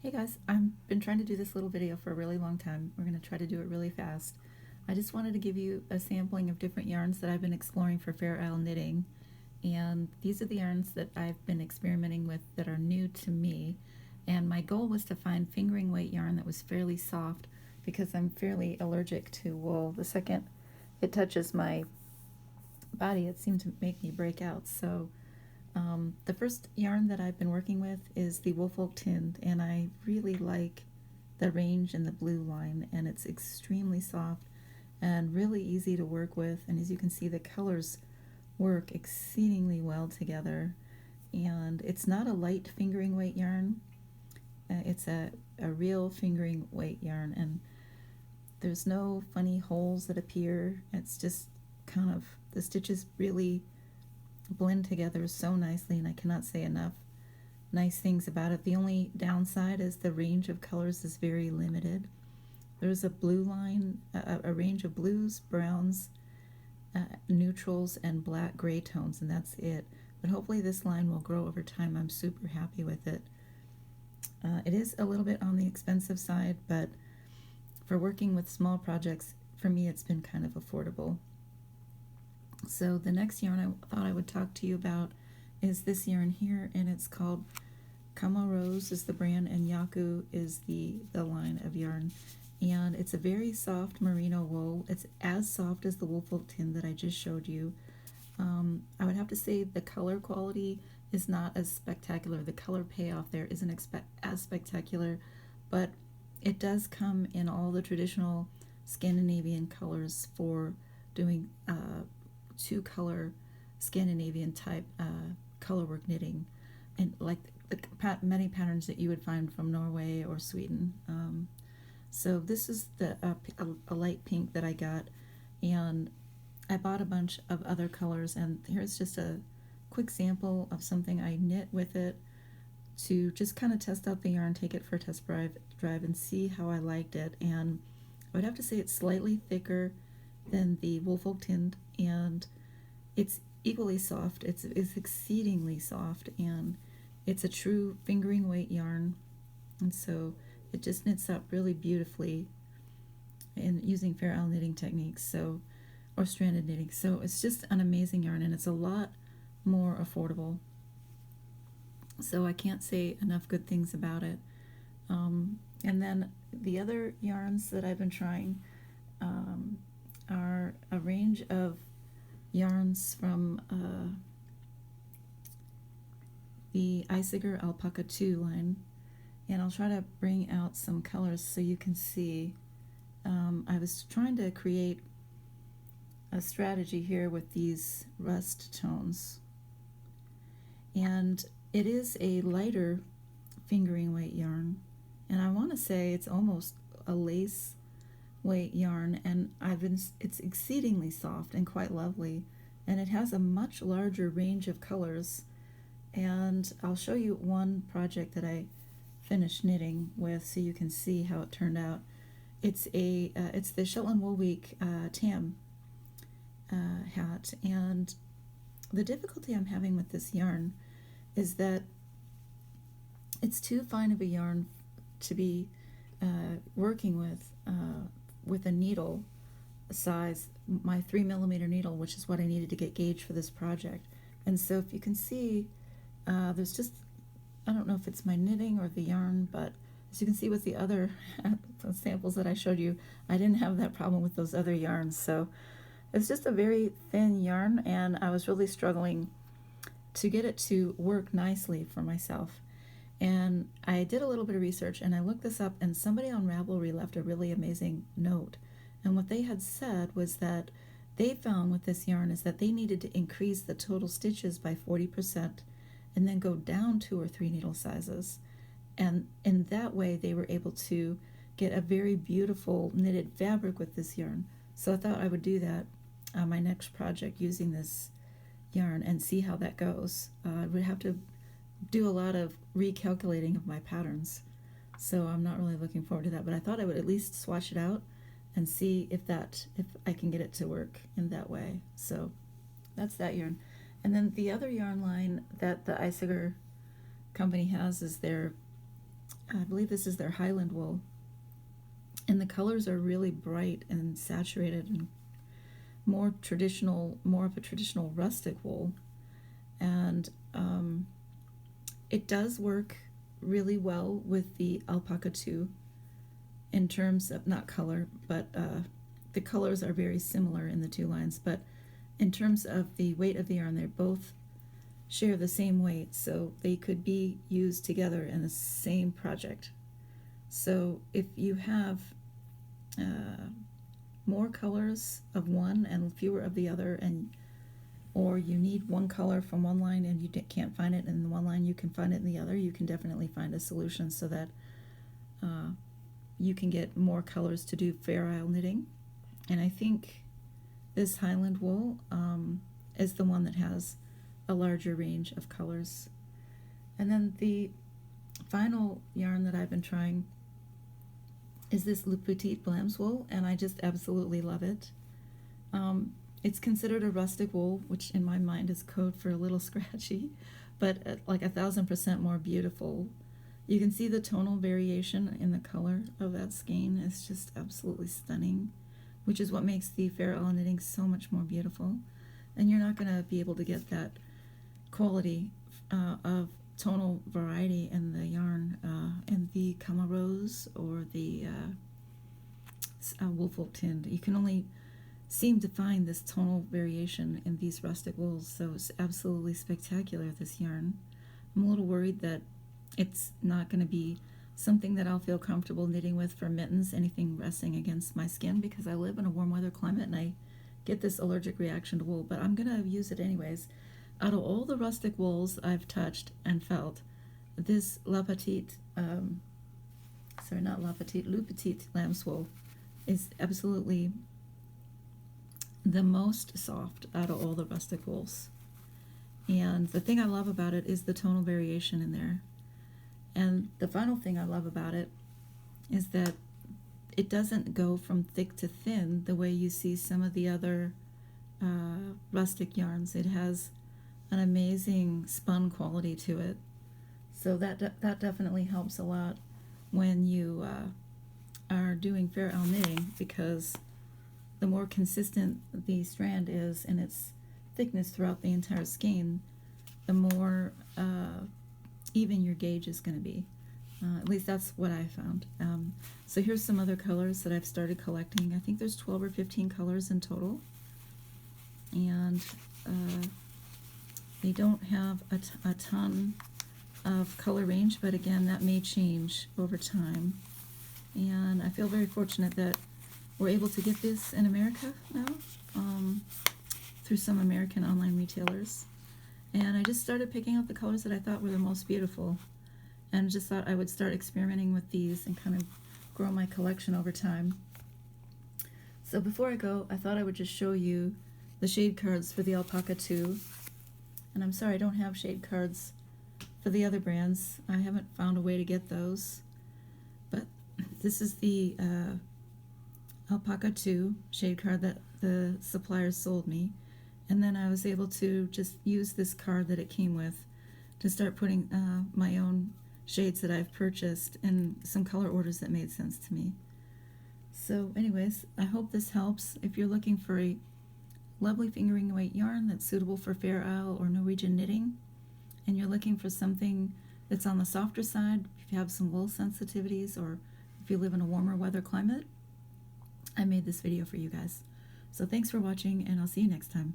Hey guys, I've been trying to do this little video for a really long time. We're going to try to do it really fast. I just wanted to give you a sampling of different yarns that I've been exploring for Fair Isle knitting. And these are the yarns that I've been experimenting with that are new to me. And my goal was to find fingering weight yarn that was fairly soft because I'm fairly allergic to wool. The second it touches my body, it seemed to make me break out. So the first yarn that I've been working with is the Woolfolk Tinned, and I really like the range in the blue line, and it's extremely soft and really easy to work with. And as you can see, the colors work exceedingly well together. And it's not a light fingering weight yarn. It's a real fingering weight yarn, and there's no funny holes that appear. It's just kind of, the stitches really blend together so nicely, and I cannot say enough nice things about it. The only downside is the range of colors is very limited. There's a blue line, a range of blues, browns, neutrals, and black gray tones, and that's it. But hopefully this line will grow over time. I'm super happy with it. It is a little bit on the expensive side, but for working with small projects, for me it's been kind of affordable. So the next yarn I thought I would talk to you about is this yarn here, and it's called Cama Rose is the brand, and Yaku is the line of yarn. And it's a very soft merino wool. It's as soft as the Woolfolk Tin that I just showed you. I would have to say the color quality is not as spectacular. The color payoff there isn't as spectacular, but it does come in all the traditional Scandinavian colors for doing two-color Scandinavian type color work knitting, and like the many patterns that you would find from Norway or Sweden. So this is the a light pink that I got, and I bought a bunch of other colors, and here's just a quick sample of something I knit with it to just kind of test out the yarn, take it for a test drive and see how I liked it. And I would have to say it's slightly thicker than the Woolfolk Tinned, and it's equally soft. It's exceedingly soft, and it's a true fingering weight yarn, and so it just knits up really beautifully in using Fair Isle knitting techniques, so, or stranded knitting. So it's just an amazing yarn, and it's a lot more affordable. So I can't say enough good things about it. And then the other yarns that I've been trying are a range of yarns from the Isager Alpaca 2 line, and I'll try to bring out some colors so you can see. I was trying to create a strategy here with these rust tones, and it is a lighter fingering weight yarn, and I want to say it's almost a lace weight yarn, and it's exceedingly soft and quite lovely, and it has a much larger range of colors. And I'll show you one project that I finished knitting with so you can see how it turned out. It's the Shetland Wool Week tam hat, and the difficulty I'm having with this yarn is that it's too fine of a yarn to be working with a needle size, my 3mm needle, which is what I needed to get gauged for this project. And so if you can see, there's just, I don't know if it's my knitting or the yarn, but as you can see with the other samples that I showed you, I didn't have that problem with those other yarns. So it's just a very thin yarn, and I was really struggling to get it to work nicely for myself. And I did a little bit of research, and I looked this up, and somebody on Ravelry left a really amazing note. And what they had said was that they found with this yarn is that they needed to increase the total stitches by 40% and then go down 2 or 3 needle sizes. And in that way, they were able to get a very beautiful knitted fabric with this yarn. So I thought I would do that on my next project using this yarn and see how that goes. I would have to do a lot of recalculating of my patterns, so I'm not really looking forward to that, but I thought I would at least swatch it out and see if I can get it to work in that way. So that's that yarn. And then the other yarn line that the Isager company has is their I believe this is their Highland wool, and the colors are really bright and saturated and more of a traditional rustic wool. And it does work really well with the Alpaca 2 in terms of, not color, but the colors are very similar in the two lines, but in terms of the weight of the yarn, they both share the same weight, so they could be used together in the same project. So if you have more colors of one and fewer of the other, or you need one color from one line and you can't find it in one line, you can find it in the other, you can definitely find a solution so that you can get more colors to do Fair Isle knitting. And I think this Highland wool is the one that has a larger range of colors. And then the final yarn that I've been trying is this Petite Lambswool, and I just absolutely love it. It's considered a rustic wool, which in my mind is code for a little scratchy, but like 1,000% more beautiful. You can see the tonal variation in the color of that skein. It's just absolutely stunning, which is what makes the Fair Isle knitting so much more beautiful. And you're not going to be able to get that quality of tonal variety in the yarn in the Cama Rose or the Woolfolk Tinned. You can only seem to find this tonal variation in these rustic wools, so it's absolutely spectacular, this yarn. I'm a little worried that it's not going to be something that I'll feel comfortable knitting with for mittens, anything resting against my skin, because I live in a warm weather climate and I get this allergic reaction to wool, but I'm going to use it anyways. Out of all the rustic wools I've touched and felt, this Le Petite Lambswool is absolutely the most soft out of all the rustic wools. And the thing I love about it is the tonal variation in there. And the final thing I love about it is that it doesn't go from thick to thin the way you see some of the other rustic yarns. It has an amazing spun quality to it. So that definitely helps a lot when you are doing Fair Isle knitting, because the more consistent the strand is in its thickness throughout the entire skein, the more even your gauge is going to be. At least that's what I found. So here's some other colors that I've started collecting. I think there's 12 or 15 colors in total. And they don't have a ton of color range, but again, that may change over time. And I feel very fortunate that we're able to get this in America now through some American online retailers. And I just started picking out the colors that I thought were the most beautiful, and just thought I would start experimenting with these and kind of grow my collection over time. So before I go, I thought I would just show you the shade cards for the Alpaca 2. And I'm sorry I don't have shade cards for the other brands. I haven't found a way to get those. But this is the Alpaca 2 shade card that the suppliers sold me. And then I was able to just use this card that it came with to start putting my own shades that I've purchased and some color orders that made sense to me. So anyways, I hope this helps. If you're looking for a lovely fingering weight yarn that's suitable for Fair Isle or Norwegian knitting, and you're looking for something that's on the softer side, if you have some wool sensitivities, or if you live in a warmer weather climate, I made this video for you guys. So thanks for watching, and I'll see you next time.